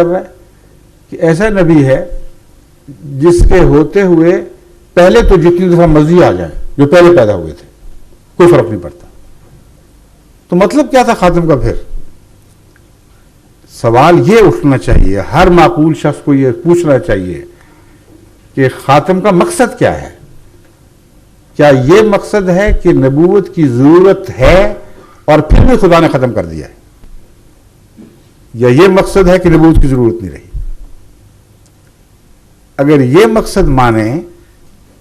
کر رہا ہے کہ ایسا نبی ہے جس کے ہوتے ہوئے پہلے تو جتنی دفعہ مرضی آ جائے جو پہلے پیدا ہوئے تھے کوئی فرق نہیں پڑتا. تو مطلب کیا تھا خاتم کا؟ پھر سوال یہ اٹھنا چاہیے، ہر معقول شخص کو یہ پوچھنا چاہیے کہ خاتم کا مقصد کیا ہے؟ کیا یہ مقصد ہے کہ نبوت کی ضرورت ہے اور پھر بھی خدا نے ختم کر دیا ہے، یا یہ مقصد ہے کہ نبوت کی ضرورت نہیں رہی؟ اگر یہ مقصد مانیں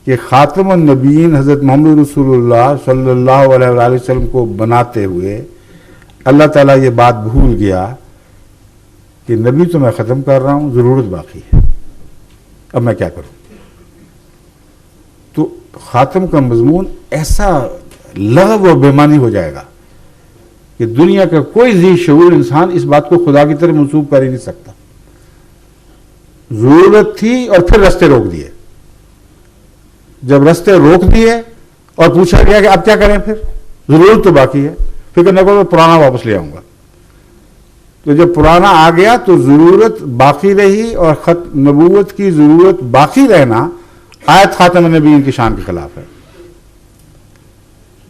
کہ خاتم النبیین حضرت محمد رسول اللہ صلی اللہ علیہ وآلہ وسلم کو بناتے ہوئے اللہ تعالیٰ یہ بات بھول گیا کہ نبی تو میں ختم کر رہا ہوں، ضرورت باقی ہے، اب میں کیا کروں؟ تو خاتم کا مضمون ایسا لغو و بےمانی ہو جائے گا کہ دنیا کا کوئی ذی شعور انسان اس بات کو خدا کی طرف منسوب کر ہی نہیں سکتا. ضرورت تھی اور پھر رستے روک دیے. جب رستے روک دیے اور پوچھا گیا کہ اب کیا کریں، پھر ضرورت تو باقی ہے، فکر نہ کرو پرانا واپس لے آؤں گا. تو جب پرانا آ گیا تو ضرورت باقی رہی، اور نبوت کی ضرورت باقی رہنا آیت خاتم النبیین کی شان کے خلاف ہے.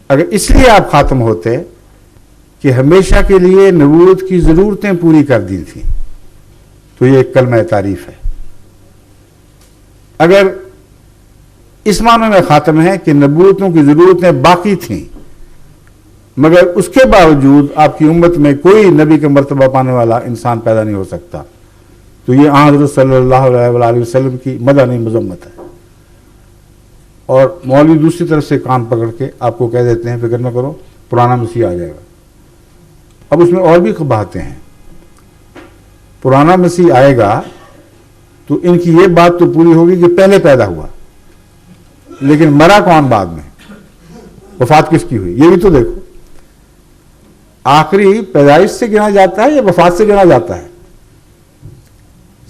اگر اس لیے آپ خاتم ہوتے کہ ہمیشہ کے لیے نبوت کی ضرورتیں پوری کر دی تھیں تو یہ ایک کلمہ تعریف ہے. اگر اس معنی میں خاتم ہے کہ نبوتوں کی ضرورتیں باقی تھیں مگر اس کے باوجود آپ کی امت میں کوئی نبی کا مرتبہ پانے والا انسان پیدا نہیں ہو سکتا، تو یہ حضرت صلی اللہ علیہ وآلہ وسلم کی مدح نہیں مذمت ہے. اور مولوی دوسری طرف سے کان پکڑ کے آپ کو کہہ دیتے ہیں فکر نہ کرو پرانا مسیح آ جائے گا. اب اس میں اور بھی باتیں ہیں. پرانا مسیح آئے گا تو ان کی یہ بات تو پوری ہوگی کہ پہلے پیدا ہوا، لیکن مرا کون بعد میں؟ وفات کس کی ہوئی؟ یہ بھی تو دیکھو. آخری پیدائش سے گنا جاتا ہے یا وفات سے گنا جاتا ہے؟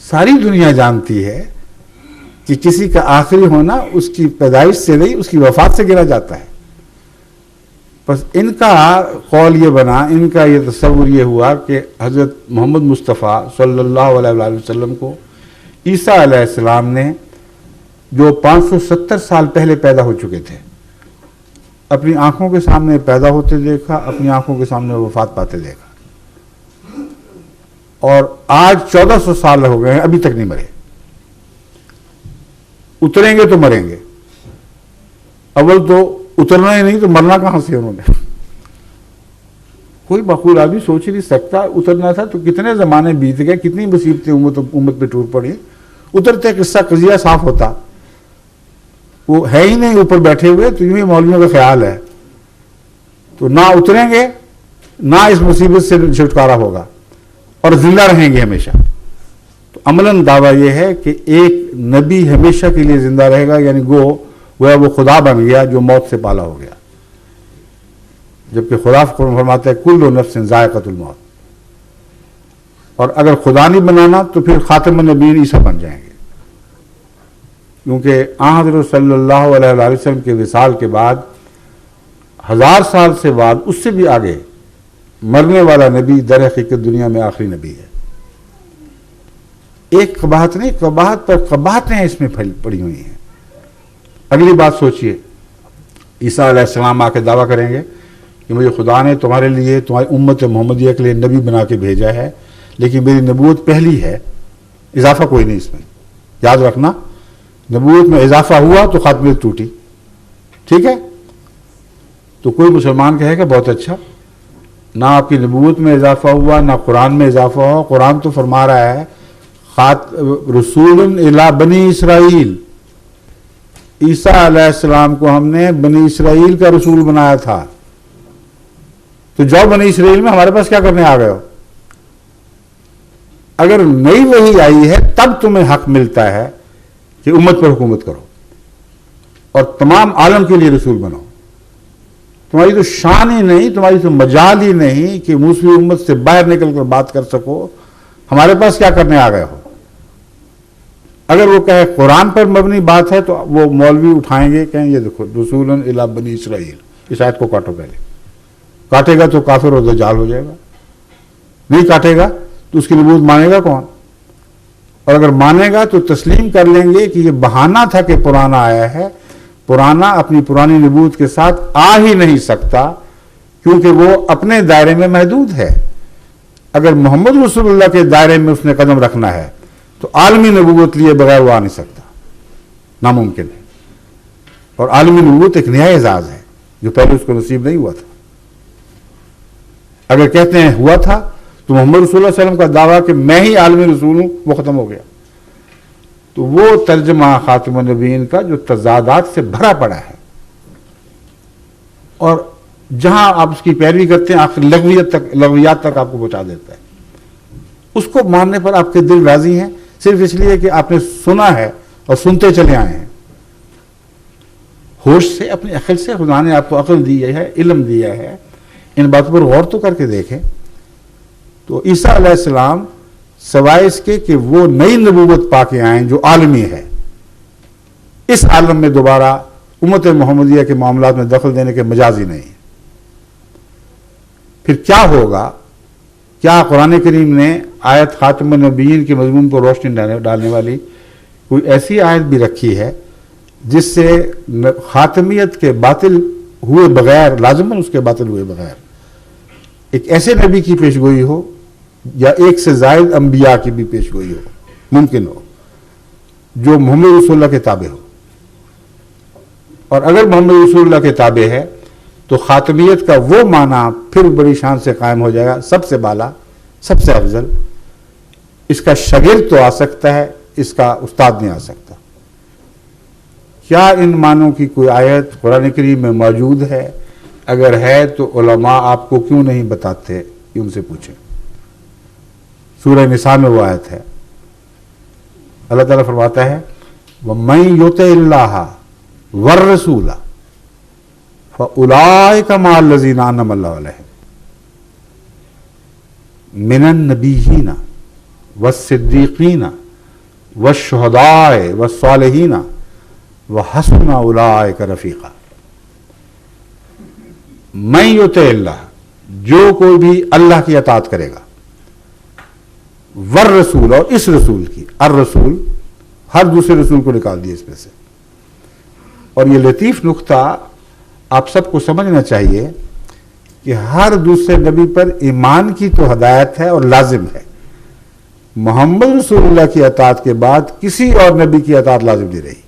ساری دنیا جانتی ہے کہ کسی کا آخری ہونا اس کی پیدائش سے نہیں، اس کی وفات سے گنا جاتا ہے. بس ان کا قول یہ بنا، ان کا یہ تصور یہ ہوا کہ حضرت محمد مصطفیٰ صلی اللہ علیہ وآلہ وسلم کو عیسیٰ علیہ السلام نے جو 570 سال پہلے پیدا ہو چکے تھے اپنی آنکھوں کے سامنے پیدا ہوتے دیکھا، اپنی آنکھوں کے سامنے وفات پاتے دیکھا، اور آج 1400 سال ہو گئے ہیں ابھی تک نہیں مرے. اتریں گے تو مریں گے. اول تو اترنا ہی نہیں تو مرنا کہاں سے انہوں نے؟ کوئی معقول آدمی سوچ ہی نہیں سکتا. اترنا تھا تو کتنے زمانے بیت گئے، کتنی مصیبتیں امت پہ ٹوٹ پڑی. اترتے قصہ قضیہ صاف ہوتا. وہ ہے ہی نہیں اوپر بیٹھے ہوئے، تو یوں ہی مولویوں کا خیال ہے. تو نہ اتریں گے نہ اس مصیبت سے چھٹکارا ہوگا، اور زندہ رہیں گے ہمیشہ. تو عملاً دعویٰ یہ ہے کہ ایک نبی ہمیشہ کے لیے زندہ رہے گا، یعنی گویا وہ خدا بن گیا جو موت سے پالا ہو گیا. جبکہ خدا فرماتا ہے کل نفس ذائقۃ الموت. اور اگر خدا نہیں بنانا تو پھر خاتم النبیین عیسیٰ بن جائیں گے، کیونکہ حضرت صلی اللہ علیہ وآلہ وسلم کے وصال کے بعد 1000 سال سے بعد اس سے بھی آگے مرنے والا نبی در حقیقت دنیا میں آخری نبی ہے. ایک قباحت نہیں، قباحت پر قباحتیں اس میں پڑی ہوئی ہیں. اگلی بات سوچئے، عیسیٰ علیہ السلام آ کے دعویٰ کریں گے کہ مجھے خدا نے تمہارے لیے، تمہاری امت محمدیہ کے لیے نبی بنا کے بھیجا ہے، لیکن میری نبوت پہلی ہے، اضافہ کوئی نہیں اس میں. یاد رکھنا، نبوت میں اضافہ ہوا تو خاتمیت ٹوٹی. ٹھیک ہے؟ تو کوئی مسلمان کہے گا بہت اچھا، نہ آپ کی نبوت میں اضافہ ہوا نہ قرآن میں اضافہ ہوا. قرآن تو فرما رہا ہے رسول الی بنی اسرائیل. عیسیٰ علیہ السلام کو ہم نے بنی اسرائیل کا رسول بنایا تھا. تو جاؤ بنی اسرائیل میں ہمارے پاس کیا کرنے آ گئے ہو؟ اگر نئی وحی آئی ہے تب تمہیں حق ملتا ہے کہ امت پر حکومت کرو اور تمام عالم کے لیے رسول بنو. تمہاری تو شان ہی نہیں، تمہاری تو مجال ہی نہیں کہ موسوی امت سے باہر نکل کر بات کر سکو. ہمارے پاس کیا کرنے آ گئے ہو؟ اگر وہ کہے قرآن پر مبنی بات ہے تو وہ مولوی اٹھائیں گے، کہیں یہ دیکھو رسول الی بنی اسرائیل، اس آیت کو کاٹو. پہلے کاٹے گا تو کافر اور دجال ہو جائے گا، نہیں کاٹے گا تو اس کی نبوت مانے گا کون؟ اور اگر مانے گا تو تسلیم کر لیں گے کہ یہ بہانہ تھا کہ پرانا آیا ہے، پرانا اپنی پرانی نبوت کے ساتھ آ ہی نہیں سکتا، کیونکہ وہ اپنے دائرے میں محدود ہے۔ اگر محمد رسول اللہ کے دائرے میں اس نے قدم رکھنا ہے تو عالمی نبوت لیے بغیر وہ آ نہیں سکتا، ناممکن ہے۔ اور عالمی نبوت ایک نیا اعزاز ہے جو پہلے اس کو نصیب نہیں ہوا تھا۔ اگر کہتے ہیں ہوا تھا تو محمد رسول اللہ علیہ وسلم کا دعویٰ کہ میں ہی عالمی رسول ہوں وہ ختم ہو گیا۔ تو وہ ترجمہ خاتم النبیین کا جو تضادات سے بھرا پڑا ہے، اور جہاں آپ اس کی پیروی کرتے ہیں آخر لغویات تک آپ کو پہنچا دیتا ہے، اس کو ماننے پر آپ کے دل راضی ہیں صرف اس لیے کہ آپ نے سنا ہے اور سنتے چلے آئے ہیں۔ ہوش سے، اپنی عقل سے خدا نے آپ کو عقل دی ہے، علم دیا ہے، ان باتوں پر غور تو کر کے دیکھیں۔ تو عیسیٰ علیہ السلام سوائے اس کے کہ وہ نئی نبوت پا کے آئیں جو عالمی ہے، اس عالم میں دوبارہ امت محمدیہ کے معاملات میں دخل دینے کے مجاز ہی نہیں۔ پھر کیا ہوگا؟ کیا قرآن کریم نے آیت خاتم النبیین کے مضمون پر روشنی ڈالنے والی کوئی ایسی آیت بھی رکھی ہے جس سے خاتمیت کے باطل ہوئے بغیر، لازماً اس کے باطل ہوئے بغیر، ایک ایسے نبی کی پیشگوئی ہو یا ایک سے زائد انبیاء کی بھی پیشگوئی ہو، ممکن ہو، جو محمد رسول اللہ کے تابع ہو؟ اور اگر محمد رسول اللہ کے تابع ہے تو خاتمیت کا وہ معنی پھر بڑی شان سے قائم ہو جائے گا، سب سے بالا، سب سے افضل۔ اس کا شاگرد تو آ سکتا ہے، اس کا استاد نہیں آ سکتا۔ کیا ان معنوں کی کوئی آیت قرآن کریم میں موجود ہے؟ اگر ہے تو علماء آپ کو کیوں نہیں بتاتے؟ کہ ان سے پوچھیں۔ سورہ نساء میں وہ آیت ہے، اللہ تعالیٰ فرماتا ہے وَمَن يُطِعِ اللَّهَ وَالرَّسُولَ فَأُولَٰئِكَ مَعَ الَّذِينَ أَنْعَمَ اللَّهُ عَلَيْهِمْ مِنَ النَّبِيِّينَ وَالصِّدِّيقِينَ وَالشُّهَدَاءِ وَالصَّالِحِينَ وَحَسُنَ أُولَٰئِكَ رَفِيقًا۔ من یطع اللہ، جو کوئی بھی اللہ کی اطاعت کرے گا، والرسول، اور اس رسول کی، الرسول ہر دوسرے رسول کو نکال دیا اس میں سے۔ اور یہ لطیف نقطہ آپ سب کو سمجھنا چاہیے کہ ہر دوسرے نبی پر ایمان کی تو ہدایت ہے اور لازم ہے، محمد رسول اللہ کی اطاعت کے بعد کسی اور نبی کی اطاعت لازم نہیں رہی،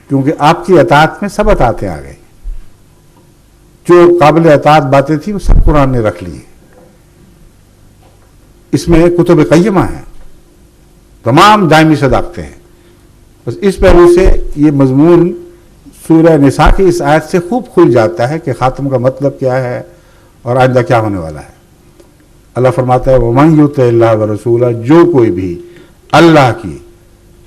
کیونکہ آپ کی اطاعت میں سب اطاعتیں آ گئی۔ جو قابل اطاعت باتیں تھیں وہ سب قرآن نے رکھ لی ہیں، اس میں کتب قیمہ ہیں، تمام دائمی صداقتیں ہیں۔ بس اس پہلو سے یہ مضمون سورہ نساء کی اس آیت سے خوب کھل جاتا ہے کہ خاتم کا مطلب کیا ہے اور آئندہ کیا ہونے والا ہے۔ اللہ فرماتا ہے وَمَن يُطِعِ اللَّهَ وَرَسُولَهُ، جو کوئی بھی اللہ کی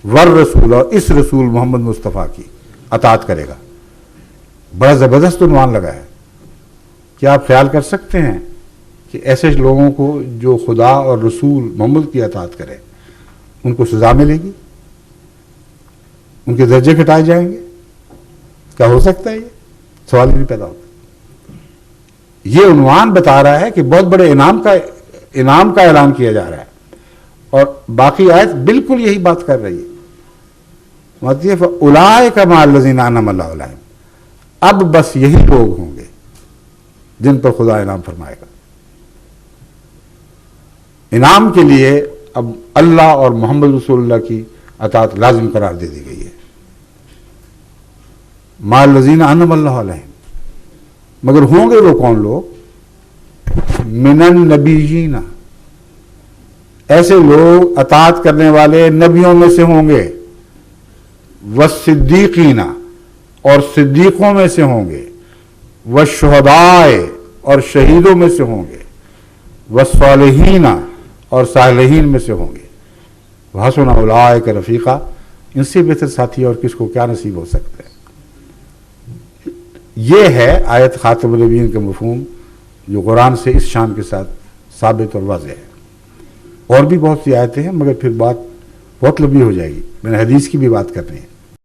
والرسول، اور اس رسول محمد مصطفیٰ کی اطاعت کرے گا۔ بڑا زبردست عنوان لگا ہے۔ کیا آپ خیال کر سکتے ہیں کہ ایسے لوگوں کو جو خدا اور رسول محمد کی اطاعت کرے ان کو سزا ملے گی، ان کے درجے گھٹائے جائیں گے؟ کیا ہو سکتا ہے؟ یہ سوال ہی نہیں پیدا ہوتا۔ یہ عنوان بتا رہا ہے کہ بہت بڑے انعام کا اعلان کیا جا رہا ہے، اور باقی آیت بالکل یہی بات کر رہی ہے۔ فَأُولَٰئِكَ مَعَ الَّذِينَ أَنْعَمَ اللَّهُ عَلَيْهِمْ، اب بس یہی لوگ ہوں گے جن پر خدا انعام فرمائے گا۔ انعام کے لیے اب اللہ اور محمد رسول اللہ کی اطاعت لازم قرار دے دی گئی ہے۔ مَعَ الَّذِينَ أَنْعَمَ اللَّهُ عَلَيْهِمْ، مگر ہوں گے وہ کون لوگ؟ مِنَ النَّبِيِّينَ، ایسے لوگ اطاعت کرنے والے نبیوں میں سے ہوں گے، والصدیقین، اور صدیقوں میں سے ہوں گے، والشہداء، اور شہیدوں میں سے ہوں گے، والصالحین، اور صالحین میں سے ہوں گے، وحسن اولئک رفیقا، ان سے بہتر ساتھی اور کس کو کیا نصیب ہو سکتا ہے۔ یہ ہے آیت خاتم النبیین کا مفہوم جو قرآن سے اس شان کے ساتھ ثابت اور واضح ہے۔ اور بھی بہت سی آیتیں ہیں، مگر پھر بات بہت لمبی ہو جائے گی، میں نے حدیث کی بھی بات کرنی ہے۔